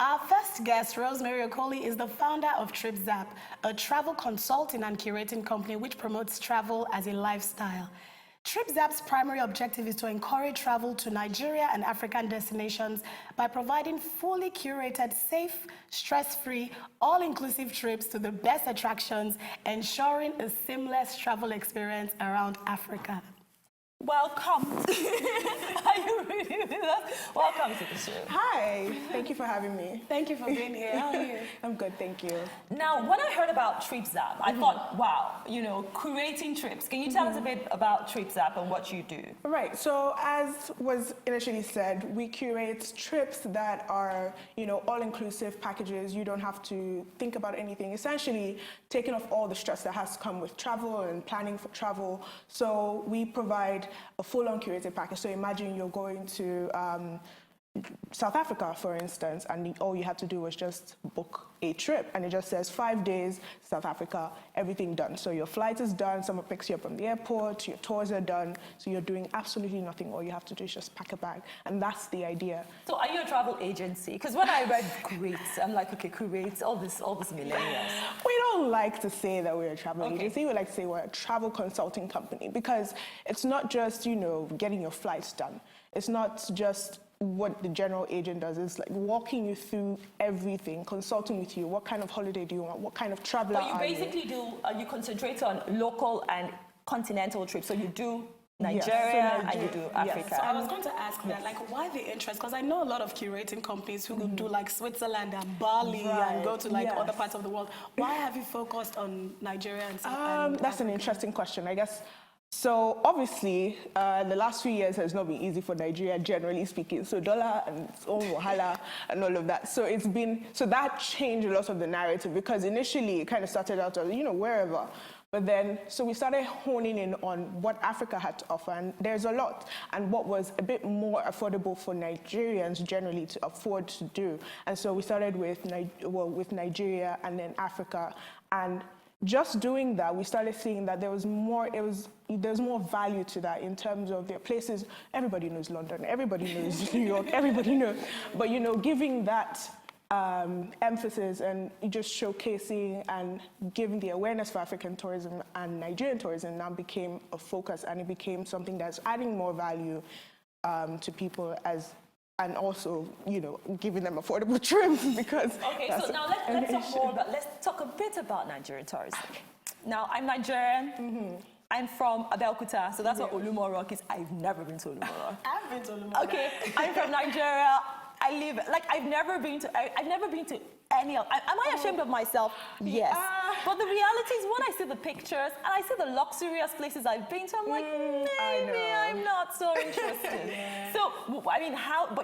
Our first guest, Rosemary Okoli, is the founder of TripZap, a travel consulting and curating company which promotes travel as a lifestyle. TripZap's primary objective is to encourage travel to Nigeria and African destinations by providing fully curated, safe, stress-free, all-inclusive trips to the best attractions, ensuring a seamless travel experience around Africa. Welcome. Are you ready with us? Welcome to the show. Hi, thank you for having me. Thank you for being here. How are you? I'm good, thank you. Now, when I heard about TripZap, I thought, wow, creating trips. Can you tell us a bit about TripZap and what you do? Right, so as was initially said, we curate trips that are, all-inclusive packages. You don't have to think about anything. Essentially, taking off all the stress that has to come with travel and planning for travel. So we provide a full-on curated package. So imagine you're going to South Africa, for instance, and all you had to do was just book a trip, and it just says 5 days, South Africa, everything done. So your flight is done, someone picks you up from the airport, your tours are done, so you're doing absolutely nothing. All you have to do is just pack a bag, and that's the idea. So are you a travel agency? Because when I read curates, I'm like, okay, curates, all this millennials. We don't like to say that we're a travel agency. We like to say we're a travel consulting company, because it's not just, getting your flights done. It's not just what the general agent does. Is like walking you through everything, consulting with you. What kind of holiday do you want? What kind of traveler are you? But you basically you concentrate on local and continental trips. So you do Nigeria, and you do Africa. Yes. So I was going to ask that, why the interest? Because I know a lot of curating companies who do Switzerland and Bali and go to other parts of the world. Why have you focused on Nigeria and South That's Africa? an interesting question, I guess. So obviously, the last few years has not been easy for Nigeria, generally speaking. So dollar and its own wahala and all of that. So that changed a lot of the narrative, because initially it kind of started out as, wherever. But then, so we started honing in on what Africa had to offer, and there's a lot, and what was a bit more affordable for Nigerians generally to afford to do. And so we started with Nigeria and then Africa, and just doing that, we started seeing that there's more value to that in terms of their places. Everybody knows London, everybody knows New York, everybody knows. But giving that emphasis and just showcasing and giving the awareness for African tourism and Nigerian tourism now became a focus, and it became something that's adding more value to people and also, giving them affordable trips, because... Okay, so now let's talk a bit about Nigerian tourism. Now, I'm Nigerian. I'm from Abeokuta, so that's what Olumo Rock is. I've never been to Olumo Rock. I've been to Olumo. Okay, I'm from Nigeria. I've never been to any of... Am I ashamed of myself? Yes. But the reality is, when I see the pictures and I see the luxurious places I've been to, I'm like, maybe I'm not so interested. So, I mean,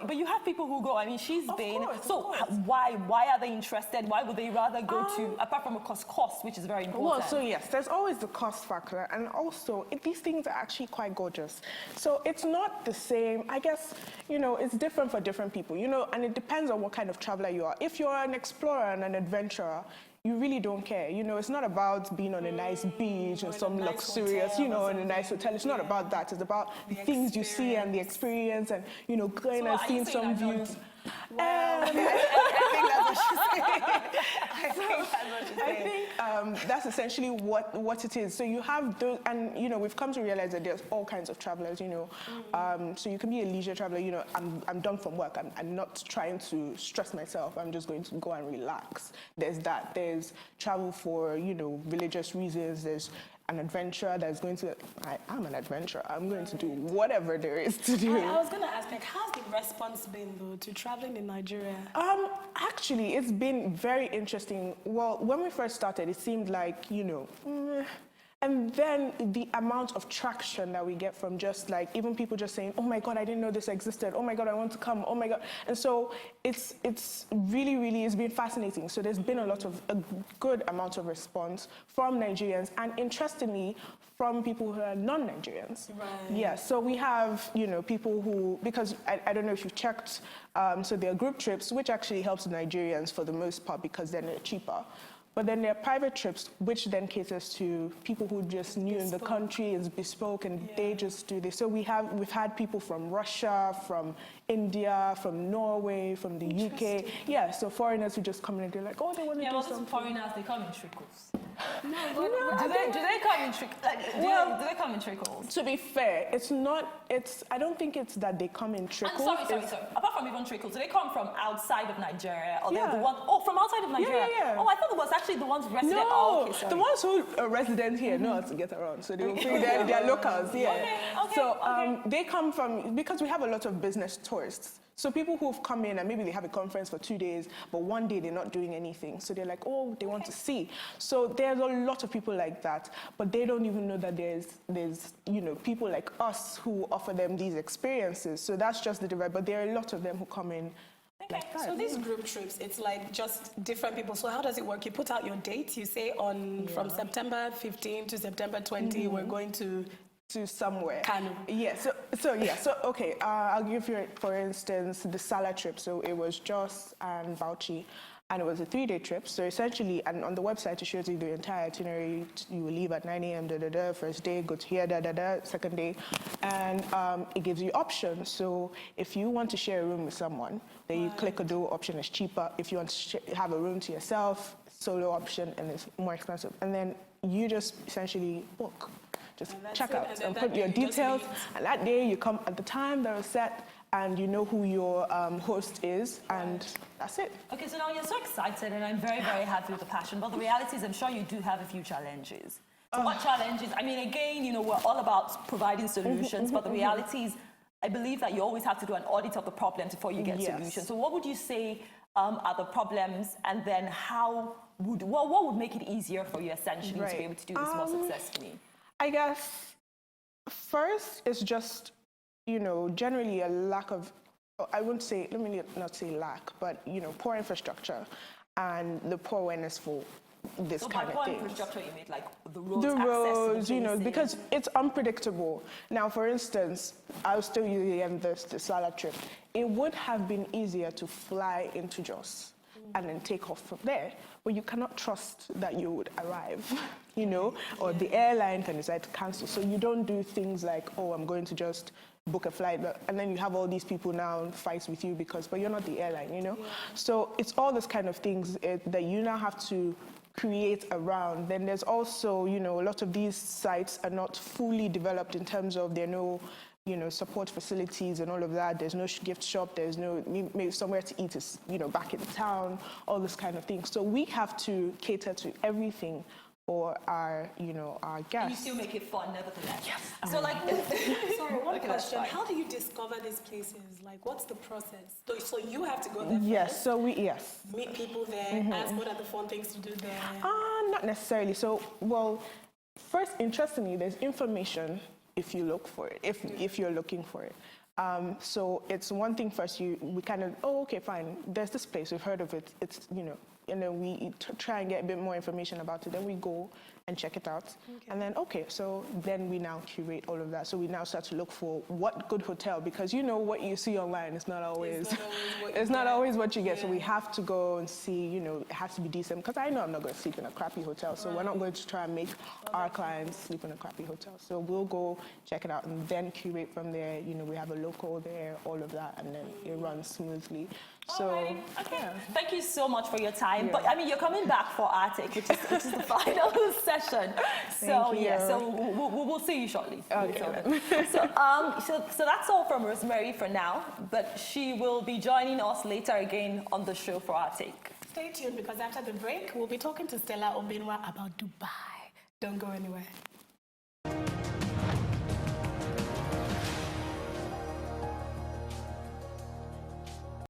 but you have people who go. I mean, she's been. So why are they interested? Why would they rather go to, apart from, of course, cost, which is very important? Well, so yes, there's always the cost factor, and also these things are actually quite gorgeous. So it's not the same. I guess, it's different for different people, and it depends on what kind of traveler you are. If you're an explorer and an adventurer, you really don't care. It's not about being on a nice beach or some luxurious, in a nice hotel. It's not about that. It's about the things you see and the experience, and, going and seeing some views. I think that's what she's saying. I think that's essentially what it is. So you have those, and we've come to realize that there's all kinds of travelers. So you can be a leisure traveler. I'm done from work. I'm not trying to stress myself. I'm just going to go and relax. There's that. There's travel for religious reasons. There's an adventurer that's going to, I'm an adventurer. I'm going to do whatever there is to do. I was going to ask, how's the response been, though, to traveling in Nigeria? Actually, it's been very interesting. Well, when we first started, it seemed like, and then the amount of traction that we get from just even people just saying, oh my God, I didn't know this existed. Oh my God, I want to come. Oh my God. And so it's really, it's been fascinating. So there's been a good amount of response from Nigerians, and interestingly, from people who are non-Nigerians. Right. Yeah, so we have, people who, because I don't know if you've checked, so there are group trips, which actually helps Nigerians for the most part because then they're cheaper. But then there are private trips, which then caters to people who just new in the country, is bespoke, and they just do this. So we've had people from Russia, from India, from Norway, from the UK. Yeah, so foreigners who just come in and they're like, oh, they want to do something. Foreigners, they come in trickles. No, Do they come in trickles? Do they come in trickles? To be fair, I don't think it's that they come in trickles. I'm sorry. Apart from even trickles, do they come from outside of Nigeria? Or they're Yeah. the one, from outside of Nigeria? Yeah. Oh, I thought it was actually the ones resident. No, Oh, okay, sorry. the ones who are resident here know how to get around, so they will bring their locals. Yeah. Okay, So they come from, because we have a lot of business tourists. So people who've come in and maybe they have a conference for 2 days, but one day they're not doing anything. So they're like, oh, they want to see. So there's a lot of people like that, but they don't even know that there's people like us who offer them these experiences. So that's just the divide. But there are a lot of them who come in. Like that. So these group trips, it's like just different people. So how does it work? You put out your dates. You say from September 15 to September 20, we're going to somewhere. Kano. Yeah, so okay, I'll give you, for instance, the Sala trip. So it was Jos and Bauchi, and it was a 3-day trip. So essentially, and on the website, it shows you the entire itinerary. You will leave at 9 a.m., first day, go to here, second day. And it gives you options. So if you want to share a room with someone, then you click a duo option, it's cheaper. If you want to have a room to yourself, solo option, and it's more expensive. And then you just essentially book. Just check out and put your details. And that day you come at the time that was set, and you know who your host is, and that's it. Okay, so now you're so excited, and I'm very, very happy with the passion. But the reality is, I'm sure you do have a few challenges. So what challenges? I mean, again, we're all about providing solutions, but the reality is, I believe that you always have to do an audit of the problems before you get solutions. So what would you say are the problems, and then what would make it easier for you, essentially, to be able to do this more successfully? I guess first is just, generally a lack of, I wouldn't say, let me not say lack, but, poor infrastructure and the poor awareness for this kind of thing. So by poor infrastructure, you mean like the roads, the roads, because it's unpredictable. Now, for instance, I'll still use the Sala trip. It would have been easier to fly into Jos and then take off from there, but you cannot trust that you would arrive, or the airline can decide to cancel. So you don't do things like, oh, I'm going to just book a flight, and then you have all these people now fight with you but you're not the airline, So it's all this kind of things that you now have to create around. Then there's also, a lot of these sites are not fully developed in terms of there are no support facilities and all of that. There's no gift shop. There's no maybe somewhere to eat is, back in town, all this kind of thing. So we have to cater to everything for our, our guests. And you still make it fun, nevertheless. Yes. So sorry, one question. How do you discover these places? Like, what's the process? So you have to go there Yes, first, meet people there, ask what are the fun things to do there? Not necessarily. So, first, interestingly, there's information if you look for it, if you're looking for it. So it's one thing first, we kind of, okay, fine, there's this place, we've heard of it, it's, and then we try and get a bit more information about it, then we go and check it out. Okay. And then, so then we now curate all of that. So we now start to look for what good hotel, because what you see online is not always, it's not always what you get. Yeah. So we have to go and see, it has to be decent, because I know I'm not going to sleep in a crappy hotel. So we're not going to try and make our clients sleep in a crappy hotel. So we'll go check it out and then curate from there. We have a local there, all of that, and then it runs smoothly. So, okay. Yeah. Thank you so much for your time. Yeah. But I mean, you're coming back for Arctic, which is the final session. So we'll see you shortly. Okay. So that's all from Rosemary for now. But she will be joining us later again on the show for Arctic. Stay tuned, because after the break, we'll be talking to Stella Obinwa about Dubai. Don't go anywhere.